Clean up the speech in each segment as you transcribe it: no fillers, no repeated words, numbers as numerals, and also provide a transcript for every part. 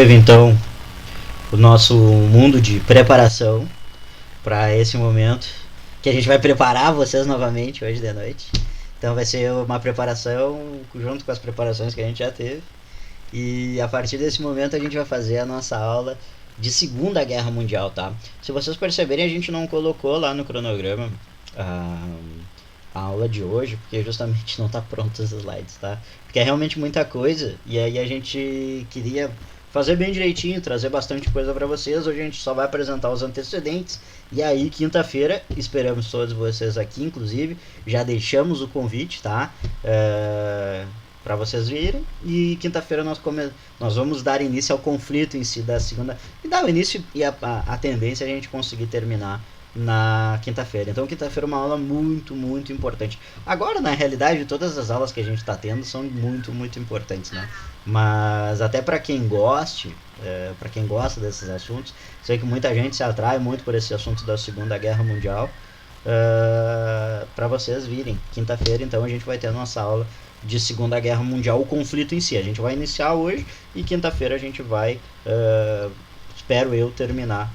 Teve então o nosso mundo de preparação para esse momento que a gente vai preparar vocês novamente hoje de noite. Então vai ser uma preparação junto com as preparações que a gente já teve. E a partir desse momento a gente vai fazer a nossa aula de Segunda Guerra Mundial, tá? Se vocês perceberem, a gente não colocou lá no cronograma a aula de hoje, porque justamente não tá pronto os slides, tá? Porque é realmente muita coisa, e aí a gente queria fazer bem direitinho, trazer bastante coisa para vocês. Hoje a gente só vai apresentar os antecedentes, e aí quinta-feira esperamos todos vocês aqui, inclusive já deixamos o convite, tá? Para vocês virem, e quinta-feira nós vamos dar início ao conflito em si da segunda, e dar o início e a tendência é a gente conseguir terminar na quinta-feira. Então quinta-feira é uma aula muito, muito importante. Agora, na realidade, todas as aulas que a gente está tendo são muito, muito importantes, né? Mas até para quem goste, para quem gosta desses assuntos, sei que muita gente se atrai muito por esse assunto da Segunda Guerra Mundial. Para vocês virem quinta-feira, então a gente vai ter a nossa aula de Segunda Guerra Mundial, o conflito em si. A gente vai iniciar hoje e quinta-feira a gente vai, espero eu, terminar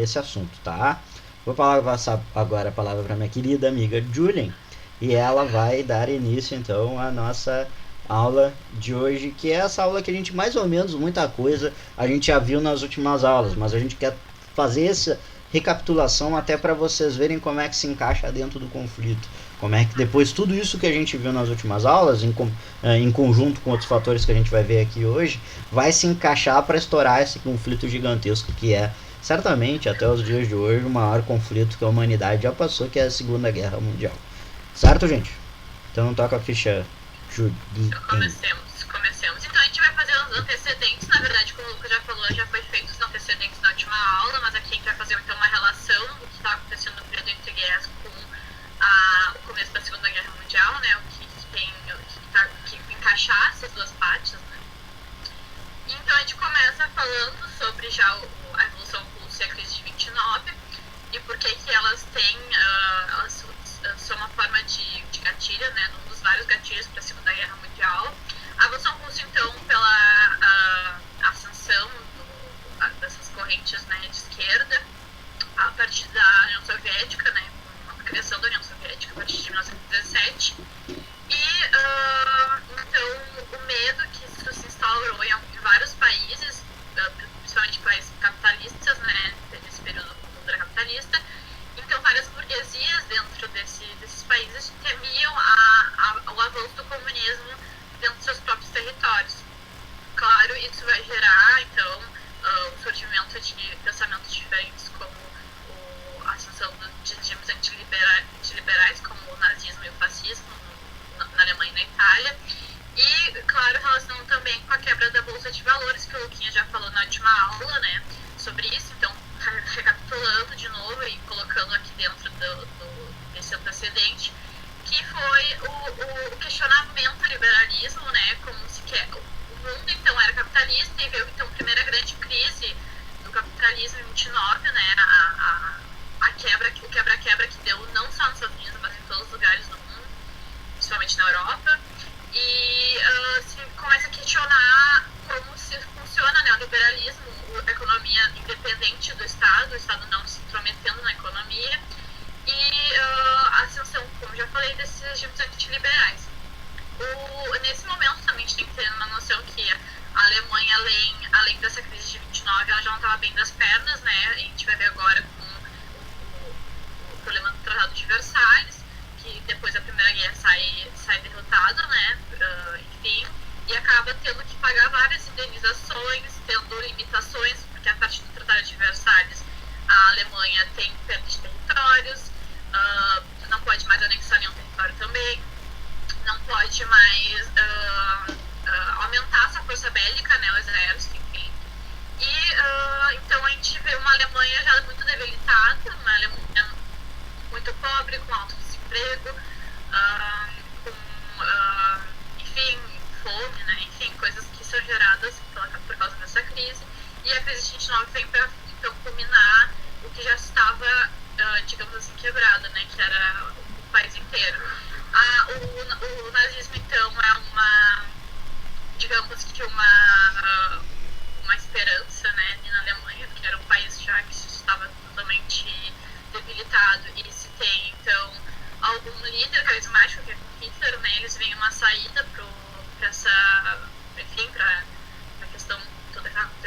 esse assunto, tá? Vou passar agora a palavra para minha querida amiga Julian, e ela vai dar início então à nossa aula de hoje, que é essa aula que a gente mais ou menos, muita coisa a gente já viu nas últimas aulas, mas a gente quer fazer essa recapitulação até para vocês verem como é que se encaixa dentro do conflito, como é que depois tudo isso que a gente viu nas últimas aulas, em conjunto com outros fatores que a gente vai ver aqui hoje, vai se encaixar para estourar esse conflito gigantesco que é certamente até os dias de hoje o maior conflito que a humanidade já passou, que é a Segunda Guerra Mundial. Certo, gente? Então toca a ficha, Julie. Então comecemos. Então a gente vai fazer os antecedentes. Na verdade, como o Lucas já falou, já foi feito os antecedentes na última aula, mas aqui a gente vai fazer então uma relação do que está acontecendo no período entre guerras com o começo da Segunda Guerra Mundial, né? Que encaixar essas duas partes, né? Então a gente começa falando sobre já a Revolução Russa e a crise de 29 e por que elas têm, elas são uma forma de gatilho, né, um dos vários gatilhos para a Segunda Guerra Mundial. A Revolução Russa, então, pela ascensão dessas correntes, né, de esquerda a partir da União Soviética, né, com a criação da União Soviética a partir de 1917. Então, o medo que isso se instaurou em vários países, principalmente países capitalistas, né, nesse período do mundo era capitalista. Então, várias burguesias dentro desses países temiam o avanço do comunismo dentro dos seus próprios territórios. Claro, isso vai gerar, então, o surgimento de pensamentos diferentes, como a ascensão de regimes antiliberais, como o nazismo e o fascismo na Alemanha e na Itália. E, claro, relacionando também com a quebra da Bolsa de Valores, que o Luquinha já falou na última aula, né, sobre isso. Então, recapitulando de novo e colocando aqui dentro desse antecedente, que foi o questionamento do liberalismo, né, como se quer. O mundo, então, era capitalista e veio, então, a primeira grande crise do capitalismo em 29, né, o quebra-quebra que deu não só nos Estados Unidos, mas em todos os lugares do mundo, principalmente na Europa. E se começa a questionar como se funciona, né, o liberalismo, a economia independente do Estado, o Estado não se intrometendo na economia, e a ascensão, como já falei, desses regimes antiliberais. Nesse momento também a gente tem que ter uma noção que a Alemanha, além dessa crise de 29, ela já não estava bem das pernas, né? A gente vai ver agora com o problema do Tratado de Versalhes, que depois da Primeira Guerra sai derrotado, né? Enfim, e acaba tendo que pagar várias indenizações, tendo limitações, porque a partir do Tratado de Versalhes a Alemanha tem perda de territórios, não pode mais anexar nenhum território também, não pode mais aumentar sua força bélica, né, o exército, enfim. E então a gente vê uma Alemanha já muito debilitada, uma Alemanha muito pobre, com alto desemprego, enfim, fome, né, enfim, coisas que são geradas por causa dessa crise. E a crise de 29 vem para, então, culminar o que já estava, digamos assim, quebrado, né, que era o país inteiro. O nazismo, então, é digamos que uma esperança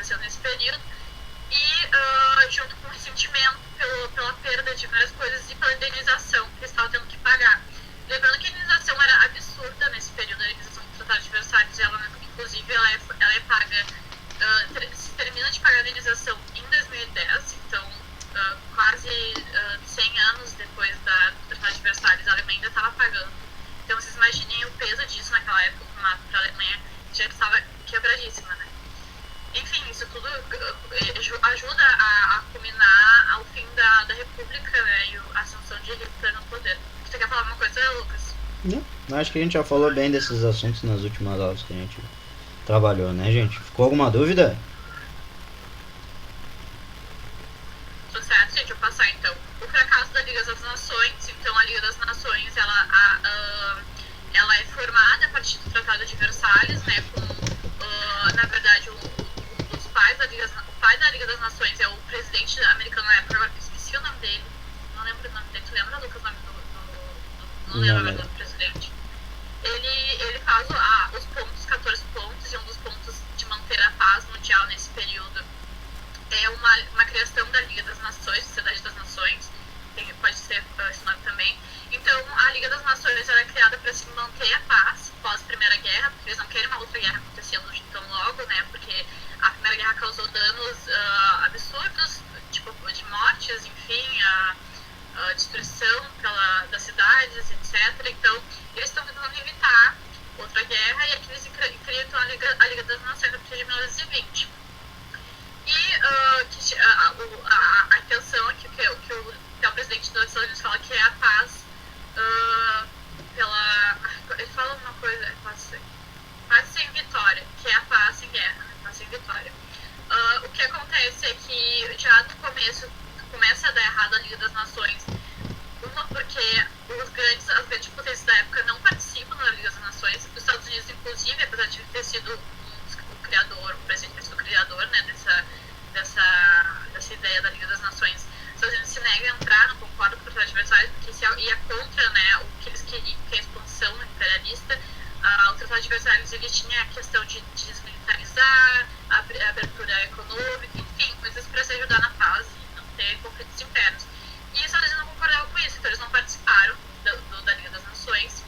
acontecendo nesse período, e junto com o ressentimento pela perda de várias coisas e pela indenização que eles estavam tendo que pagar. Lembrando que a indenização era absurda nesse período, a indenização do Tratado de Versalhes, inclusive ela é paga, se termina de pagar a indenização em 2010, então quase 100 anos depois do Tratado de Versalhes, a Alemanha ainda estava pagando. Então vocês imaginem o peso disso naquela época, para a Alemanha já estava quebradíssima, né? Enfim, isso tudo ajuda a culminar ao fim da República, né, e a ascensão de Hitler no poder. Você quer falar alguma coisa, Lucas? Não, acho que a gente já falou bem desses assuntos nas últimas aulas que a gente trabalhou, né, gente? Ficou alguma dúvida? Tudo certo, gente, eu vou passar então. O fracasso da Liga das Nações. Então, a Liga das Nações, ela é formada a partir do Tratado de Versalhes, né, na verdade, um dos pais o pai da Liga das Nações é o presidente americano na época, agora esqueci o nome dele, não lembro o nome dele. Tu lembra, Lucas, o nome não lembro agora do presidente. Ele faz os pontos, 14 pontos, e um dos pontos de manter a paz mundial nesse período é uma criação da Liga das Nações, Sociedade das Nações, pode ser esse nome também. Então, a Liga das Nações era criada para se manter a paz pós Primeira Guerra, porque eles não querem uma outra guerra acontecendo tão logo, né? Porque a Primeira Guerra causou danos absurdos, tipo de mortes, enfim, a destruição das cidades, etc. Então, eles estão tentando evitar outra guerra, e aqui eles criam então, a Liga das Nações a partir de 1920. E a intenção aqui, que o presidente dos Estados Unidos fala, que é a paz ele fala uma coisa, paz sem vitória, que é a paz sem guerra, né? Paz sem vitória. O que acontece é que já no começo começa a dar errado a Liga das Nações, porque as grandes potências da época não participam da Liga das Nações. Os Estados Unidos, inclusive, apesar de ter sido o presidente ter sido o criador, né, dessa ideia da Liga das Nações, os Estados Unidos se negam a entrar, não concordam com o Tratado de Versalhes, porque ia contra, né, o que eles queriam, que é a expansão imperialista. O Tratado de Versalhes, ele tinha a questão de desmilitarizar, a abertura econômica, enfim, coisas para se ajudar na paz e não ter conflitos internos. E os Estados Unidos não concordavam com isso, então eles não participaram da Liga das Nações.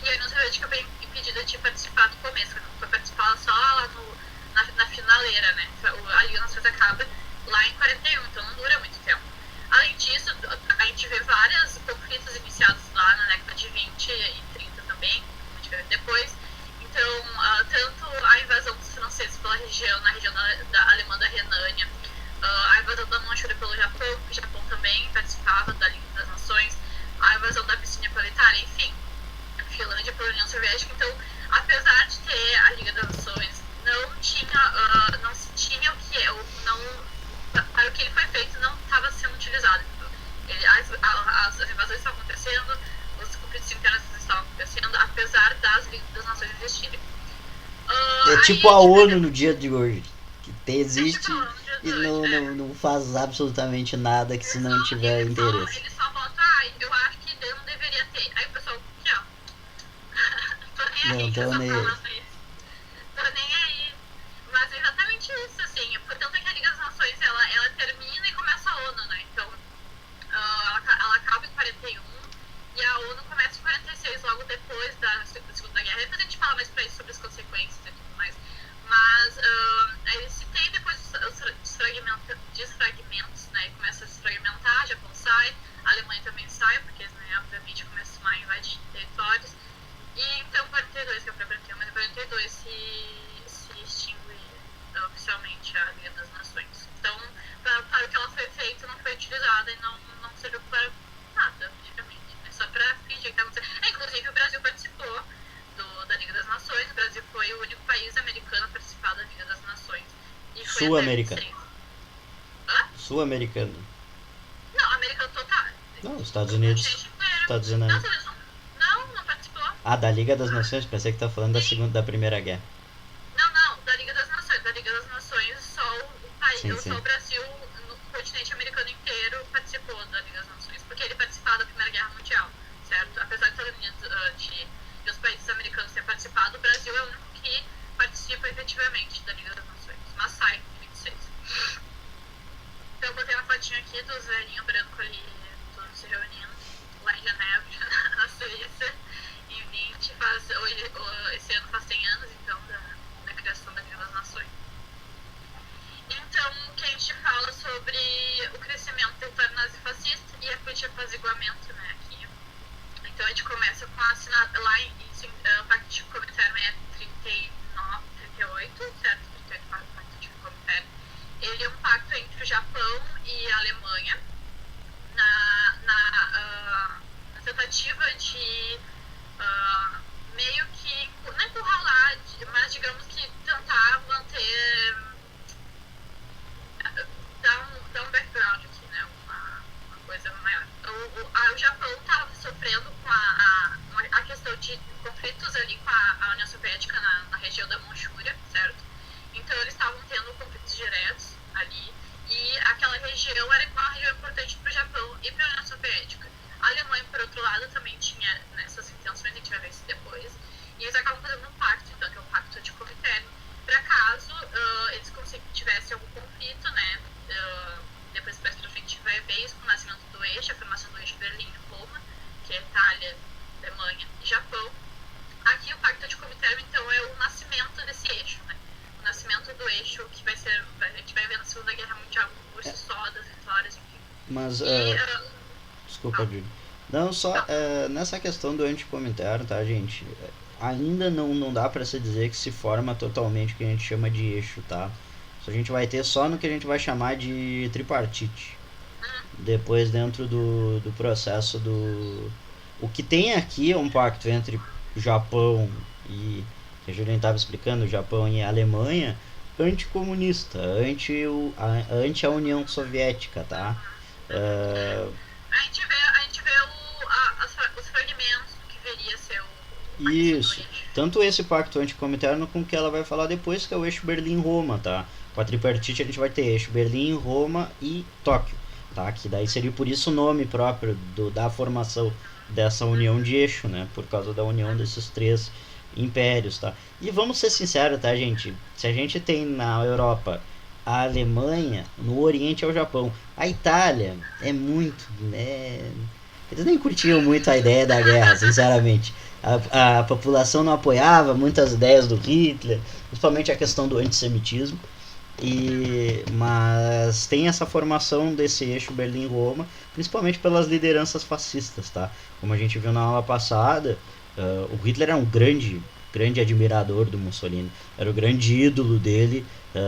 E a União Soviética foi impedida de participar do começo, foi participar só lá na finaleira, né? A Liga das Nações acaba lá em 41, então não dura muito tempo. Além disso, a gente vê vários conflitos iniciados lá na década de 20 e 30 também, como a gente vai ver depois. Então, tanto a invasão dos franceses na região da Alemã da Renânia, a invasão da Manchúria pelo Japão, que o Japão também participava da Liga das Nações, a invasão da Abissínia pela Itália, enfim, Finlândia pela União Soviética. Então, apesar de ter a Liga das Nações, não se tinha o que para o que ele foi feito, não estava sendo utilizado. As invasões estavam acontecendo, os conflitos internos estavam acontecendo, apesar das Ligas das Nações existirem. É tipo a ONU no dia de hoje, que existe e não faz absolutamente nada que se não tiver interesse. Ele só bota, eu acho que não deveria ter. Aí o pessoal, aqui ó, tô nem aí. Tô nem aí. Mas é exatamente isso, assim. Portanto, é que a Liga das Nações, ela termina e começa a ONU, né? Então, ela acaba em 41 e a ONU começa em 46, logo depois da Segunda Guerra. Depois a gente fala mais pra isso sobre as consequências e tudo mais. Mas aí se tem depois os desfragmentos, né? E começa a se fragmentar, Japão sai, a Alemanha também sai, porque, né, obviamente começam a invadir territórios. E então 42, que é pra 41, mas em 42 se extingue oficialmente a Liga das Nações. Então, para o que ela foi feita, não foi utilizada e não serviu para nada, praticamente. É só para fingir que tá acontecendo. Inclusive, o Brasil participou da Liga das Nações. O Brasil foi o único país americano a participar da Liga das Nações. Sul-americano. Sul-americano. Não, americano total. Não, os Estados Unidos. Tá dizendo aí. Não participou. Da Liga das Nações? Pensei que tá falando da Primeira Guerra. Não, da Liga das Nações. Da Liga das Nações, só o país, sim. Só o Brasil, no continente americano inteiro, participou da Liga das Nações, porque ele participava da Primeira Guerra Mundial, certo? Apesar dos Estados Unidos e os países americanos terem participado, o Brasil é o único que participa efetivamente da Liga das Nações, mas sai em dos velhinhos brancos ali, todos se reunindo lá em Genebra, na Suíça, em 20, esse ano faz 100 anos, então, da criação da Liga das Nações. Então, que a gente fala sobre o crescimento do território nazifascista e a política de apaziguamento, né, aqui. Então, a gente começa com a assinada lá o Pacto de Comintern é 39, 38, certo? 38, Pacto de Comintern. Ele é um pacto entre o Japão e a Alemanha na tentativa de meio que, não encurralar, mas digamos que tentar manter, dar um background aqui, né, uma coisa maior. O Japão estava sofrendo com a questão de conflitos ali com a União Soviética na região da Manchúria, certo? Então eles estavam tendo conflitos diretos ali, e aquela região era uma região importante para o Japão e para a União Soviética. A Alemanha, por outro lado, também tinha nessas intenções, a gente vai ver isso depois, e eles acabam fazendo um pacto, então, que é o Pacto de Comintern, para caso eles tivessem algum conflito, né? Depois, mais pra frente, vai ver isso com o nascimento do eixo, a formação do eixo Berlim-Roma, que é Itália, Alemanha e Japão. Aqui o Pacto de Comintern, então, é o nascimento desse eixo, né? O nascimento do eixo que vai ser, a gente vai ver na Segunda Guerra Mundial, por si só, das vitórias, enfim. Mas, desculpa, Júlio. Não, só nessa questão do anticomintern, tá, gente? Ainda não dá pra se dizer que se forma totalmente o que a gente chama de eixo, tá? Isso a gente vai ter só no que a gente vai chamar de tripartite. Depois, dentro do processo do... O que tem aqui é um pacto entre Japão e... que a Juliana estava explicando, Japão e Alemanha, anticomunista, anti a União Soviética, tá? A gente vê os fragmentos do que veria ser o Isso. Tanto esse pacto anticominterno com o que ela vai falar depois, que é o eixo Berlim-Roma, tá? Com a tripartite a gente vai ter eixo Berlim, Roma e Tóquio, tá? Que daí seria por isso o nome próprio da formação dessa união de eixo, né? Por causa da união desses três impérios, tá? E vamos ser sinceros, tá, gente? Se a gente tem na Europa a Alemanha, no Oriente é o Japão. A Itália é muito, né? Eles nem curtiam muito a ideia da guerra, sinceramente. A população não apoiava muitas ideias do Hitler, principalmente a questão do antissemitismo. Mas tem essa formação desse eixo Berlim-Roma, principalmente pelas lideranças fascistas, tá? Como a gente viu na aula passada, o Hitler era um grande admirador do Mussolini, era o grande ídolo dele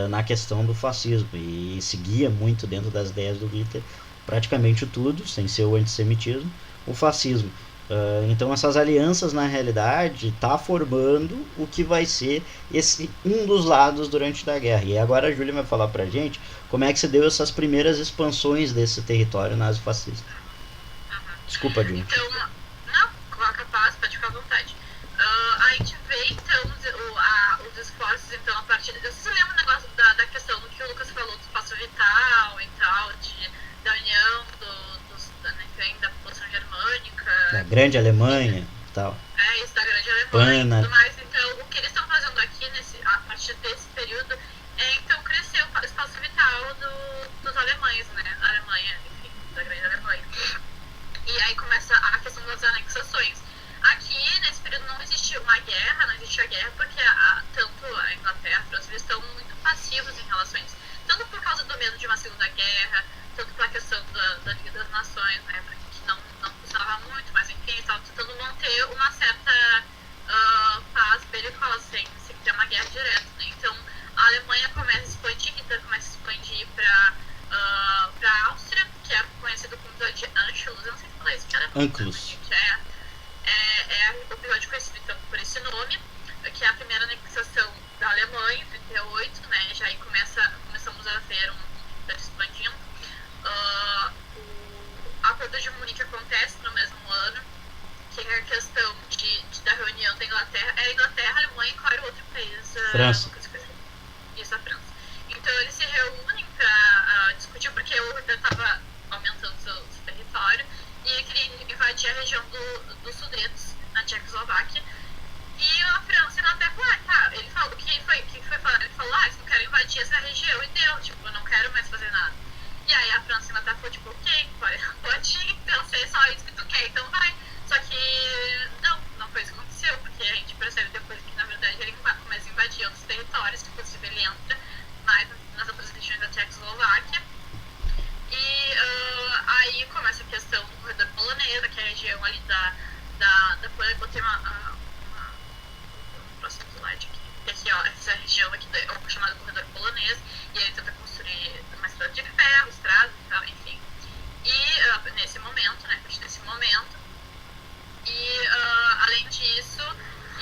na questão do fascismo, e seguia muito dentro das ideias do Hitler praticamente tudo, sem ser o antissemitismo, o fascismo. Então essas alianças na realidade tá formando o que vai ser um dos lados durante a guerra. E agora a Júlia vai falar pra gente como é que se deu essas primeiras expansões desse território nazifascista. Desculpa, Júlia. Então, não, capaz, pode ficar à vontade. A gente vê então os esforços, então, a partir. Você lembra o negócio da questão do que o Lucas falou do espaço vital e tal, da união da população germânica. Da grande Alemanha e tal. Isso, da grande Alemanha e tudo mais. Então, o que eles estão fazendo aqui, a partir desse período, é então crescer o espaço vital dos alemães, né? A Alemanha, enfim, da grande Alemanha. E aí começa a questão das anexações. Aqui, nesse período, não existe uma guerra, não existe a guerra, porque tanto a Inglaterra e a França eles estão muito passivos em relação a isso. Tanto por causa do medo de uma segunda guerra, tanto pela questão da Liga das Nações, né, que não funcionava muito, mas enfim, estavam tentando manter uma certa paz belicosa, sem ter uma guerra direta, né? Então, a Alemanha começa a expandir, Hitler começa a expandir para a Áustria, que é conhecido como de Anschluss, eu não sei se falar isso, que era Anschluss. É o episódio conhecido então por esse nome, que é a primeira anexação da Alemanha, em 38, né? Já aí começamos a ver um expandindo. O Acordo de Munique acontece no mesmo ano, que é a questão da reunião da Inglaterra. É a Inglaterra, a Alemanha e qual era o outro país? França. Isso, a França. Então eles se reúnem para discutir, porque o Hitler estava aumentando seu território e ele queria invadir a região dos Sudetos, na Tchecoslováquia. E a França e a Inglaterra falaram, tá, ele falou, o que foi falar? Ele falou, eles não querem invadir essa região, e deu, tipo, eu não quero mais fazer nada. E aí a França e a Inglaterra falou, tipo, ok, pode ir, então se é só isso que tu quer, então vai. Só que não foi isso que aconteceu, porque a gente percebe depois que, na verdade, ele começa a invadir outros territórios, que inclusive ele entra mais nas outras regiões da Tchecoslováquia. E aí começa a questão do corredor polonês, que é a região ali da Polônia. Botei uma próximo slide aqui. E aqui, ó, essa região aqui é chamada corredor polonês, e ele tenta construir uma estrada de ferro, estrada e tal, enfim. E nesse momento, né, a partir desse momento, e além disso,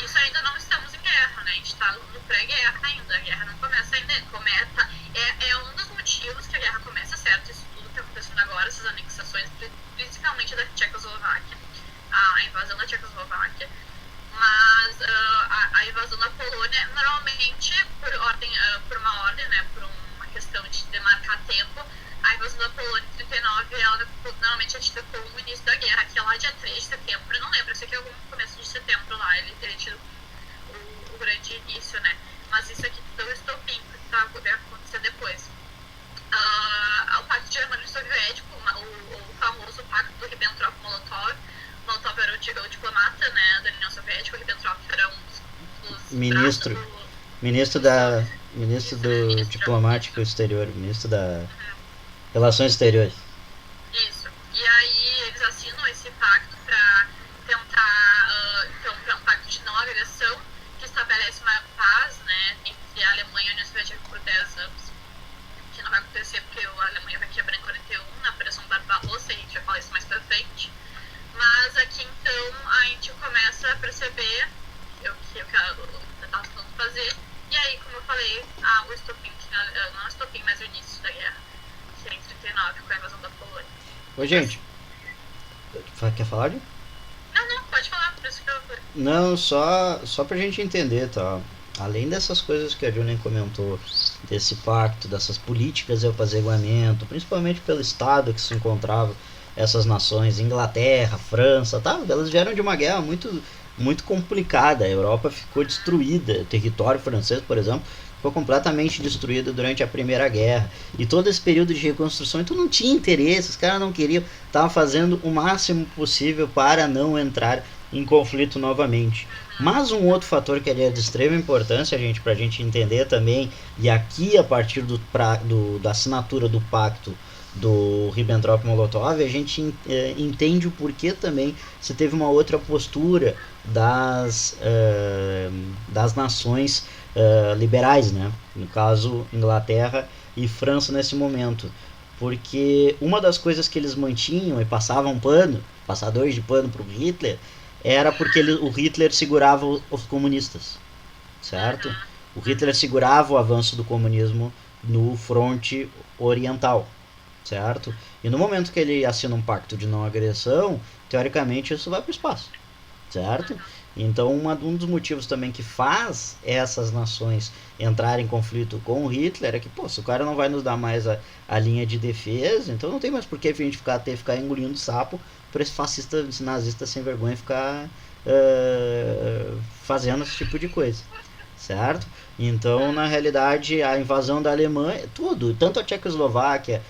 isso ainda não estamos em guerra, né, a gente está no pré-guerra ainda, a guerra não começa ainda, é um dos motivos que a guerra começa, certo, isso tudo que está acontecendo agora, essas anexações, principalmente da Tchecoslováquia, a invasão da Tchecoslováquia, mas a invasão da Polônia, normalmente, por uma ordem, né, por uma questão de demarcar tempo, a invasão da Polônia em 39, ela normalmente é tida como o início da guerra, que é lá dia 3 de setembro, eu não lembro, eu sei que é algum começo de setembro lá, ele teria tido o grande início, né, mas isso aqui tudo é o estopim, que vai acontecer depois. O Pacto Germânico Soviético, o famoso Pacto do Ribbentrop-Molotov. Molotov era o diplomata, né, da União Soviética, o Ribbentrop era um dos ministro do diplomático exterior, ministro da Relações Exteriores. Isso. E aí eles assinam esse pacto para tentar, então, para um pacto de não agressão que estabelece uma paz, né, entre a Alemanha e a União Soviética por 10 anos. Que não vai acontecer porque a Alemanha vai quebrar em 41 na Operação Barbarossa, e a gente vai falar isso mais pra frente. Mas aqui então a gente começa a perceber o que eu estava tentando fazer. E aí, como eu falei, o estopim, não o estopim, mas o início da guerra, que é em 39, com a invasão da Polônia. Ô, gente, quer falar? Não, pode falar, por isso que eu... Não, só pra gente entender, tá? Além dessas coisas que a Julian comentou, desse pacto, dessas políticas de apaziguamento, principalmente pelo estado que se encontrava essas nações, Inglaterra, França, tá? Elas vieram de uma guerra muito complicada. A Europa ficou destruída, o território francês, por exemplo, ficou completamente destruído durante a Primeira Guerra. E todo esse período de reconstrução, então não tinha interesse, os caras não queriam, estavam fazendo o máximo possível para não entrar em conflito novamente. Mas um outro fator que é de extrema importância, gente, pra gente entender também, e aqui a partir da assinatura do pacto do Ribbentrop-Molotov, a gente entende o porquê também se teve uma outra postura das nações liberais, né? No caso, Inglaterra e França nesse momento. Porque uma das coisas que eles mantinham e passadores de pano para o Hitler, era porque o Hitler segurava os comunistas, certo? O Hitler segurava o avanço do comunismo no fronte oriental, certo? E no momento que ele assina um pacto de não agressão, teoricamente isso vai para o espaço, certo? Então um dos motivos também que faz essas nações entrarem em conflito com o Hitler é que, pô, se o cara não vai nos dar mais a linha de defesa, então não tem mais por que a gente ficar engolindo sapo para esse fascista, esse nazista sem vergonha ficar fazendo esse tipo de coisa, certo? Então, na realidade, a invasão da Alemanha, tudo, tanto a Tchecoslováquia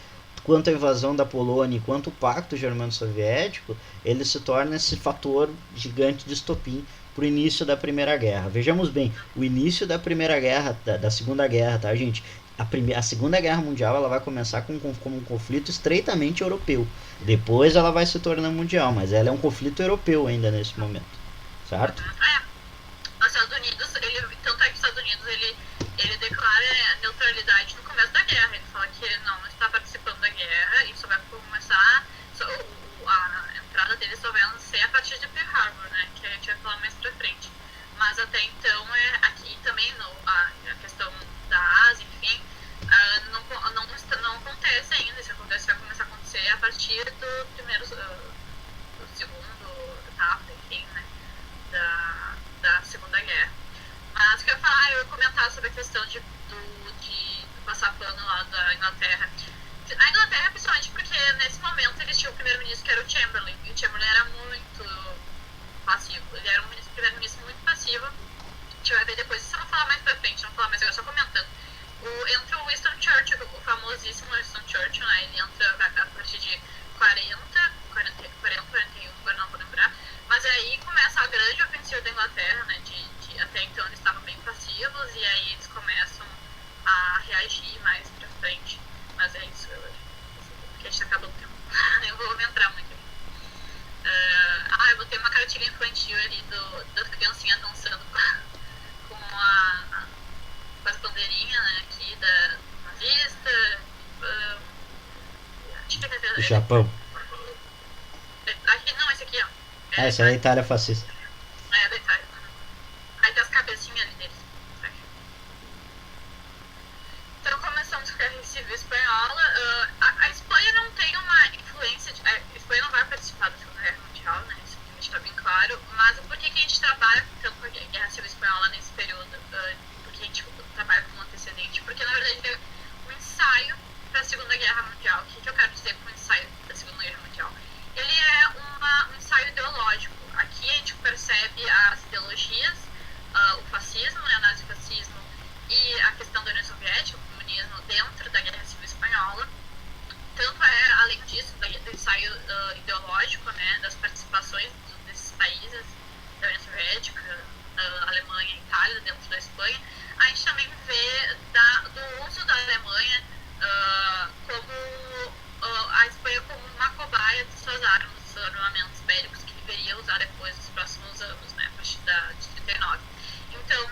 quanto a invasão da Polônia, quanto o Pacto Germano-Soviético, ele se torna esse fator gigante de estopim para o início da Primeira Guerra. Vejamos bem, o início da Primeira Guerra, da Segunda Guerra, tá, gente? A Segunda Guerra Mundial ela vai começar com um conflito estreitamente europeu. Depois ela vai se tornar mundial, mas ela é um conflito europeu ainda nesse momento, certo? Os Estados Unidos, tanto é que os Estados Unidos ele declara neutralidade no começo da guerra. Ele fala que não está participando da guerra e só vai começar, a entrada dele só vai ser a partir de Pearl Harbor, né? Que a gente vai falar mais pra frente. Mas até então, aqui também a questão da Ásia, enfim, não acontece ainda. Isso vai começar a acontecer a partir do segundo etapa, enfim, né? Da Segunda Guerra. Mas o que eu ia falar, eu ia comentar sobre a questão de passar pano lá da Inglaterra. A Inglaterra, principalmente porque nesse momento eles tinham o primeiro-ministro que era o Chamberlain, e o Chamberlain era muito passivo. Ele era um primeiro-ministro muito passivo. A gente vai ver depois, isso eu vou falar mais pra frente, não vou falar mais agora, só comentando. Entra o Winston Churchill, o famosíssimo Winston Churchill, né? Ele Japão. Aqui, não, esse aqui, ó. Essa é a Itália fascista. É, da Itália. Aí tem as cabecinhas ali deles. Então começamos com a Guerra Civil Espanhola. A Espanha não tem uma influência. A Espanha não vai participar da Segunda Guerra Mundial, né? Isso está bem claro. Mas por que a gente trabalha então com a Guerra Civil Espanhola nesse período? Porque a gente trabalha com um antecedente? Porque na verdade é um ensaio para a Segunda Guerra Mundial. O que eu quero dizer com o ensaio da Segunda Guerra Mundial? Ele é um ensaio ideológico. Aqui a gente percebe as ideologias, o fascismo, né, o nazifascismo e a questão da União Soviética, o comunismo, dentro da Guerra Civil Espanhola. Tanto é, além disso, do ensaio ideológico, né, das participações desses países, da União Soviética, Alemanha e Itália, dentro da Espanha, a gente também vê do uso da Alemanha como a Espanha como uma cobaia de suas armas, dos seus armamentos bélicos que deveria usar depois nos próximos anos, né, a partir de 39. Então,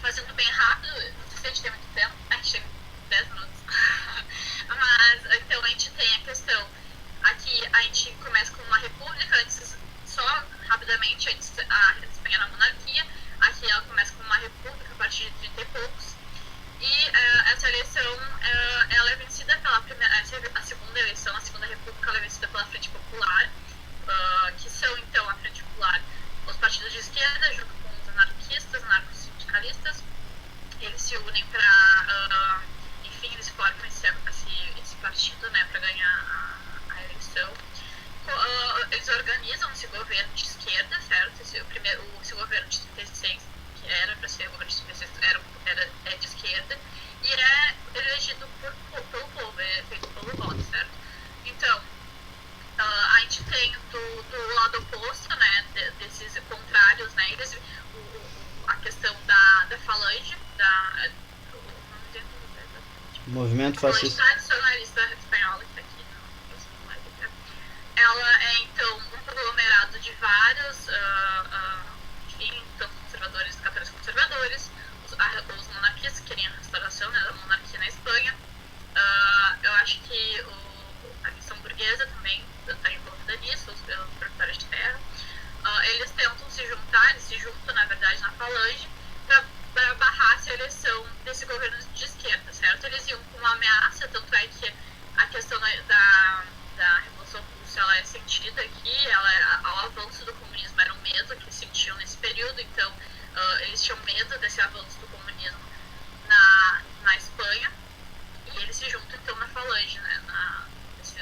fazendo bem rápido, não sei se a gente tem muito tempo, a gente tem 10 minutos. Mas, então, a gente tem a questão, aqui a gente começa com uma república, antes, só rapidamente, antes a Espanha era uma monarquia, aqui ela começa com uma república a partir de 30 e poucos, e essa eleição, ela é vencida pela a segunda eleição, a segunda república, ela é vencida pela Frente Popular, que são, então, a Frente Popular, os partidos de esquerda, junto com os anarquistas, anarcosindicalistas, eles se unem para, enfim, eles formam esse partido, né, para ganhar a eleição. Eles organizam esse governo de esquerda, certo? Esse governo de 36, que era para ser o governo de 36, é de esquerda, e é elegido pelo povo, é feito pelo voto, certo? Então, a gente tem do lado oposto, né, desses contrários, né, a questão da falange, Movimento fascista. A falange tradicionalista espanhola, que está aqui, ela é, então, um conglomerado de vários, enfim, tanto conservadores, católicos conservadores, os monarquistas que queriam a restauração, né, da monarquia na Espanha. Eu acho que a questão burguesa também está envolvida nisso, os proprietários de terra. Eles tentam eles se juntam, na verdade, na falange, para barrar essa eleição desse governo de esquerda, certo? Eles iam com uma ameaça, tanto é que a questão da Revolução Russa, ela é sentida aqui, o avanço do comunismo era um medo que sentiam nesse período, então eles tinham medo desse avanço do comunismo na Espanha, e eles se juntam, então, na falange, né, nesse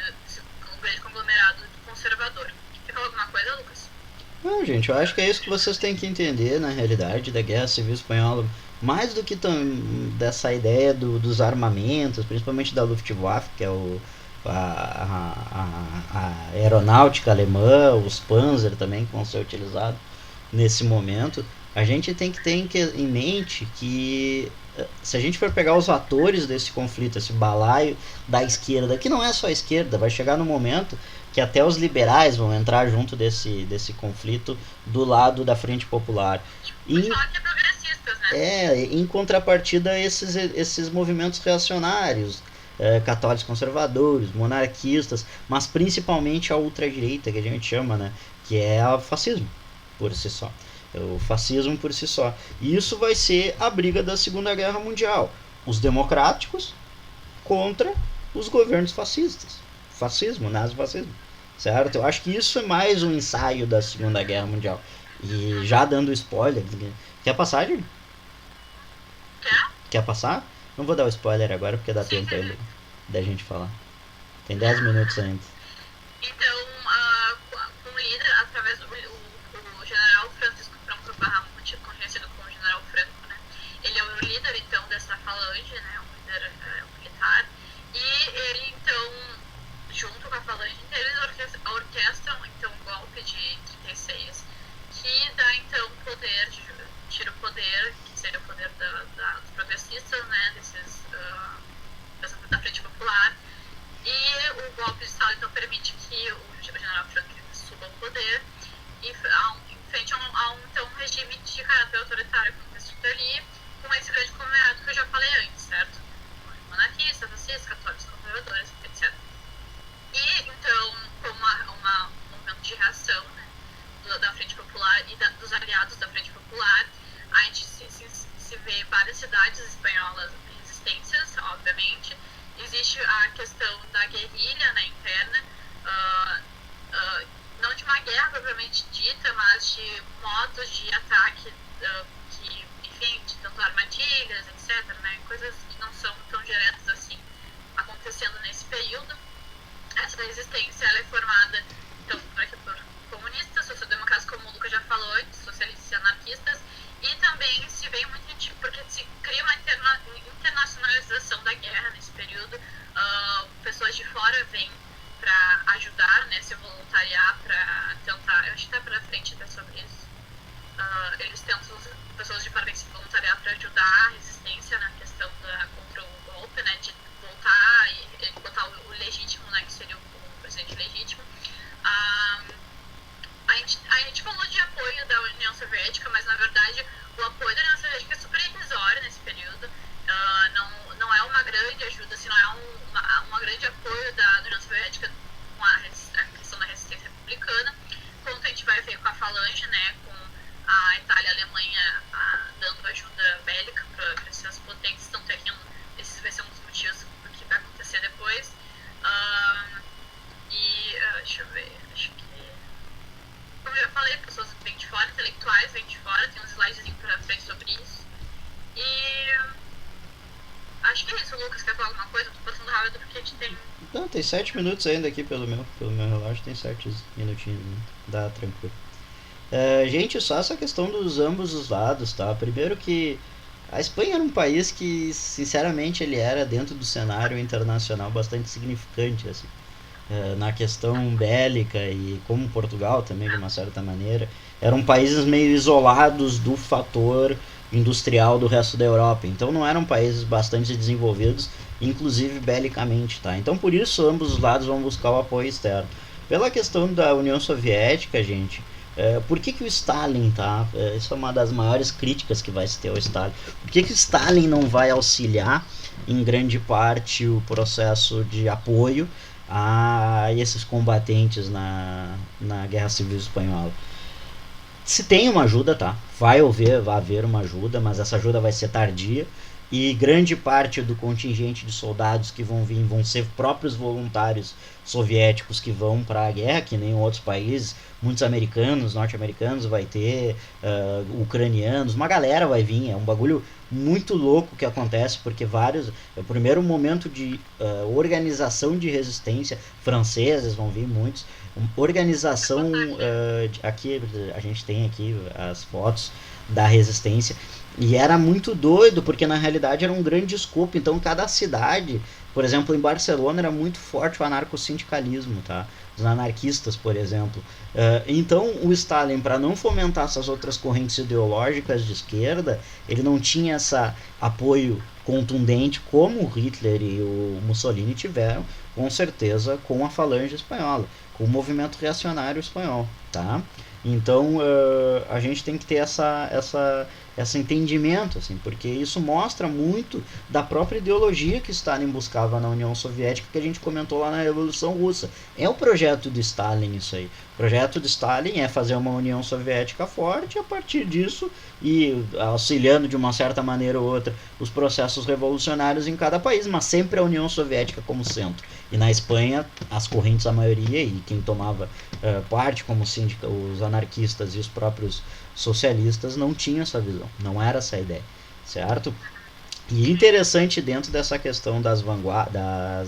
grande conglomerado conservador. Quer falar alguma coisa, Lucas? Não, gente, eu acho que é isso que vocês têm que entender, na realidade, da Guerra Civil Espanhola. Mais do que dessa ideia dos armamentos, principalmente da Luftwaffe, que é a aeronáutica alemã, os Panzer também, que vão ser utilizados nesse momento, a gente tem que ter em mente que, se a gente for pegar os atores desse conflito, esse balaio da esquerda, que não é só a esquerda, vai chegar no momento que até os liberais vão entrar junto desse conflito do lado da Frente Popular. Em contrapartida a esses movimentos reacionários, católicos conservadores, monarquistas, mas principalmente a ultradireita, que a gente chama, né, que é o fascismo por si só. O fascismo por si só. E isso vai ser a briga da Segunda Guerra Mundial. Os democráticos contra os governos fascistas. Fascismo, nazifascismo. Certo? Eu acho que isso é mais um ensaio da Segunda Guerra Mundial. E já dando spoiler. Quer passar, Júlio? Quer passar? Não vou dar o spoiler agora porque dá tempo ainda da gente falar. Tem 10 minutos ainda. Então, como líder, através do general Francisco Franco Bahamonde, conhecido como General Franco, né? Ele é o líder, então, dessa falange, né? Um líder militar. E ele, então, junto com a falange, eles orquestram, então, um golpe de 36, que dá, então, poder, tira o poder, que seria o poder dos progressistas, né? Da Frente Popular. E o golpe de Estado, então, permite que o general Franco suba ao poder e frente a um regime de caráter autoritário, como descrito ali, com esse grande conglomerado que eu já falei antes, certo? Monarquistas, fascistas, católicos, conservadores, etc. E de reação, né, da Frente Popular e dos aliados da Frente Popular. A gente se vê várias cidades espanholas resistências, obviamente. Existe a questão da guerrilha, né, interna, não de uma guerra propriamente dita, mas de modos de ataque que, enfim, de tanto armadilhas, etc., né, coisas que não são tão diretas assim, acontecendo nesse período. Essa resistência ela é formada então, por comunistas, social-democratas, como o Lucas já falou, socialistas e anarquistas, e também se vê muito, porque se cria uma internacionalização da guerra nesse período. Pessoas de fora vêm para ajudar, né, se voluntariar para tentar, eu acho que até para frente até sobre isso, eles tentam, pessoas de fora vêm se voluntariar para ajudar a resistência na questão contra o golpe, né, de voltar e botar o legítimo, né, que seria o presidente legítimo. A gente falou de apoio da União Soviética, mas na verdade o apoio da União Soviética é super irrisório nesse período. Não é uma grande ajuda, assim, não é uma grande apoio da União Soviética com a questão da resistência republicana, quanto a gente vai ver com a Falange, né, com a Itália e a Alemanha dando ajuda bélica para essas potências, tanto é que esses vai ser um dos motivos do que vai acontecer depois. Deixa eu ver, acho que, como eu já falei, pessoas vêm de fora, intelectuais vêm de fora, tem uns slidezinhos pra frente sobre isso. E acho que é isso. Lucas, quer falar alguma coisa? Eu tô passando rápido porque a gente tem... Não, tem 7 minutos ainda aqui pelo meu relógio, tem 7 minutinhos, né? Dá tranquilo. Gente, só essa questão dos ambos os lados, tá? Primeiro que a Espanha era um país que, sinceramente, ele era dentro do cenário internacional bastante significante, assim. Na questão bélica, e como Portugal também, de uma certa maneira, eram países meio isolados do fator industrial do resto da Europa. Então não eram países bastante desenvolvidos, inclusive belicamente, tá? Então por isso ambos os lados vão buscar o apoio externo. Pela questão da União Soviética, gente, por que o Stalin, tá? Isso é uma das maiores críticas que vai se ter ao Stalin. Por que o Stalin não vai auxiliar em grande parte o processo de apoio a esses combatentes na Guerra Civil Espanhola? Se tem uma ajuda, tá? Vai haver uma ajuda, mas essa ajuda vai ser tardia, e grande parte do contingente de soldados que vão vir vão ser próprios voluntários soviéticos que vão para a guerra, que nem em outros países. Muitos americanos, norte-americanos, vai ter ucranianos, uma galera vai vir. É um bagulho muito louco que acontece, porque é o primeiro momento de organização de resistência. Franceses vão vir muitos, organização. Aqui a gente tem aqui as fotos da resistência, e era muito doido, porque na realidade era um grande escopo. Então cada cidade, por exemplo, em Barcelona era muito forte o anarcossindicalismo, tá? Os anarquistas, por exemplo. Então o Stalin, para não fomentar essas outras correntes ideológicas de esquerda, ele não tinha esse apoio contundente como o Hitler e o Mussolini tiveram, com certeza, com a Falange Espanhola, com o movimento reacionário espanhol, tá? Então a gente tem que ter esse entendimento, assim, porque isso mostra muito da própria ideologia que Stalin buscava na União Soviética, que a gente comentou lá na Revolução Russa. É o projeto de Stalin isso aí. O projeto de Stalin é fazer uma União Soviética forte, e a partir disso, e auxiliando de uma certa maneira ou outra os processos revolucionários em cada país, mas sempre a União Soviética como centro. E na Espanha, as correntes, a maioria, e quem tomava parte, como os anarquistas e os próprios socialistas, não tinham essa visão, não era essa a ideia, certo? E interessante dentro dessa questão das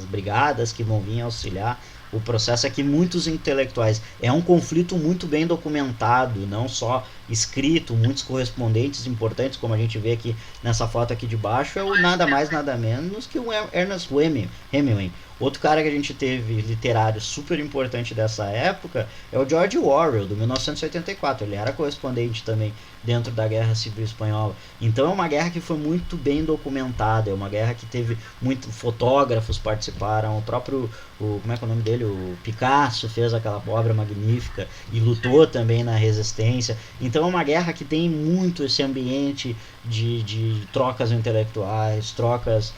brigadas que vão vir auxiliar o processo é que muitos intelectuais, é um conflito muito bem documentado, não só escrito, muitos correspondentes importantes, como a gente vê aqui nessa foto aqui de baixo, é o nada mais nada menos que o Ernest Hemingway. Outro cara que a gente teve literário super importante dessa época é o George Orwell, do 1984. Ele era correspondente também dentro da Guerra Civil Espanhola. Então é uma guerra que foi muito bem documentada, é uma guerra que teve muitos fotógrafos participaram, o próprio, como é que é o nome dele? dele, o Picasso fez aquela obra magnífica e lutou também na resistência. Então é uma guerra que tem muito esse ambiente de trocas intelectuais, trocas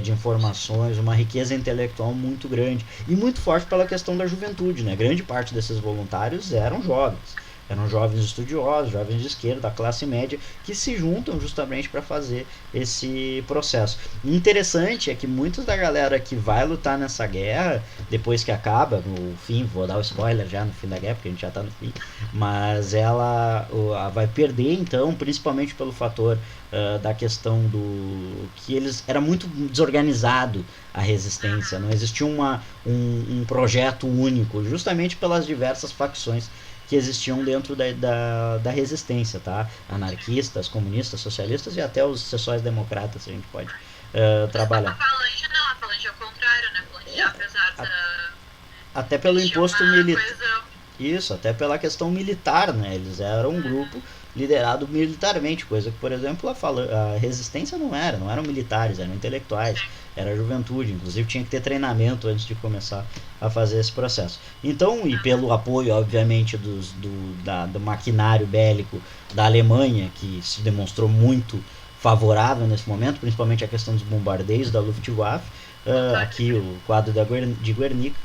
de informações, uma riqueza intelectual muito grande e muito forte pela questão da juventude, né? Grande parte desses voluntários eram jovens estudiosos, jovens de esquerda, da classe média, que se juntam justamente para fazer esse processo. E interessante é que muitos da galera que vai lutar nessa guerra, depois que acaba, no fim, vou dar o spoiler já no fim da guerra, porque a gente já está no fim, mas ela vai perder então, principalmente pelo fator da questão do que eles era muito desorganizado a resistência, não existia um projeto único, justamente pelas diversas facções que existiam dentro da resistência, tá? Anarquistas, comunistas, socialistas e até os social-democratas, a gente pode trabalhar. A Falange não, a Falange é o contrário, né? A Falange, apesar da... Até pelo imposto militar. Coisa... Isso, até pela questão militar, né? Eles eram um grupo liderado militarmente, coisa que, por exemplo, a resistência não eram militares, eram intelectuais, era juventude, inclusive tinha que ter treinamento antes de começar a fazer esse processo. Então, e pelo apoio, obviamente, do maquinário bélico da Alemanha, que se demonstrou muito favorável nesse momento, principalmente a questão dos bombardeios da Luftwaffe, aqui o quadro de Guernica,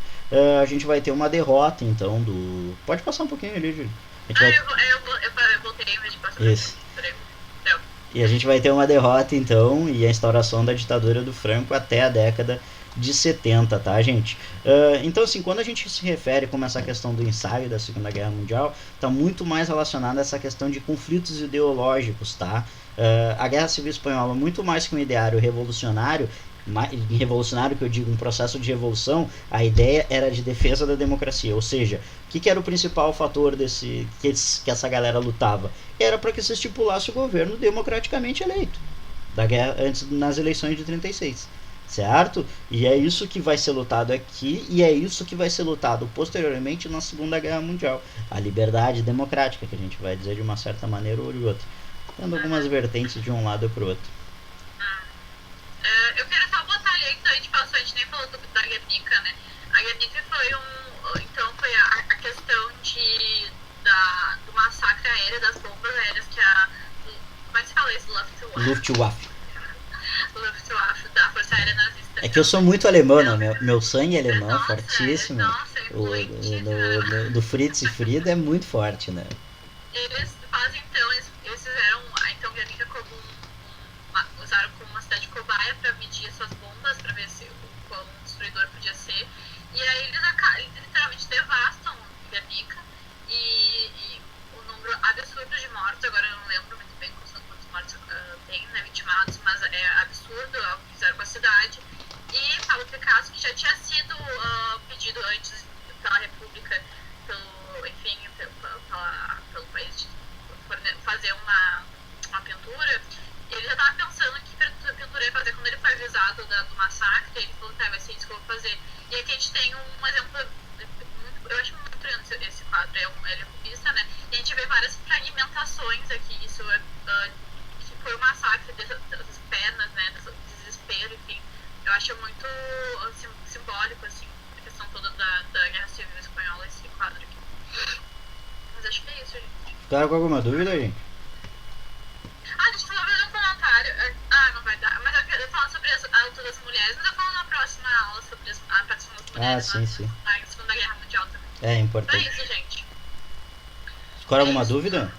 a gente vai ter uma derrota, então, do... Pode passar um pouquinho ali, Júlio. Eu voltei em vez de passar. Isso. E a gente vai ter uma derrota, então, e a instauração da ditadura do Franco até a década de 70, tá, gente? Então, assim, quando a gente se refere como essa questão do ensaio da Segunda Guerra Mundial, está muito mais relacionada a essa questão de conflitos ideológicos, tá? A Guerra Civil Espanhola, muito mais que um ideário revolucionário que eu digo, um processo de revolução, a ideia era de defesa da democracia, ou seja, o que era o principal fator que essa galera lutava? Era para que se estipulasse o governo democraticamente eleito antes nas eleições de 36, certo? E é isso que vai ser lutado aqui e é isso que vai ser lutado posteriormente na Segunda Guerra Mundial, a liberdade democrática, que a gente vai dizer de uma certa maneira ou de outra, tendo algumas vertentes de um lado para o outro. Eu quero só botar ali, então a gente nem falou da Guernica, né? A Guernica foi a questão do massacre aéreo, das bombas aéreas que como é que se fala isso? Luftwaffe. Luftwaffe, da Força Aérea Nazista. É que eu sou muito alemão, né? Meu sangue é alemão, nossa, fortíssimo. Nossa, do Fritz e Frida é muito forte, né? Eles fazem, então, eles fizeram então Guernica como usaram como uma cidade cobaia para medir suas bombas, para ver se o quão destruidor podia ser. E aí eles literalmente devastam Guernica e o número absurdo de mortos, agora eu não lembro muito bem quantos mortos tem, né, vitimados, mas é absurdo o que fizeram com a cidade. E Pablo Picasso, que já tinha sido pedido antes pela República, pelo país, fazer uma pintura, ele já estava pensando que pintura ia fazer quando ele foi avisado do massacre. Ele falou, tá, vai ser isso que eu vou fazer. E aqui a gente tem um exemplo, eu acho muito bonito esse quadro, ele é cubista, né? E a gente vê várias fragmentações aqui, isso que foi o massacre dessas pernas, né, desse desespero, enfim. Eu acho muito simbólico, assim, a questão toda da Guerra Civil Espanhola, esse quadro aqui. Mas acho que é isso, gente. Tá com alguma dúvida, gente? Deixa eu só fazer um comentário. Não vai dar. Mas eu quero falar sobre a luta das mulheres, mas eu falo na próxima aula sobre a participação das mulheres sim. na Segunda Guerra Mundial também. É importante. É isso, gente. Ficou alguma dúvida?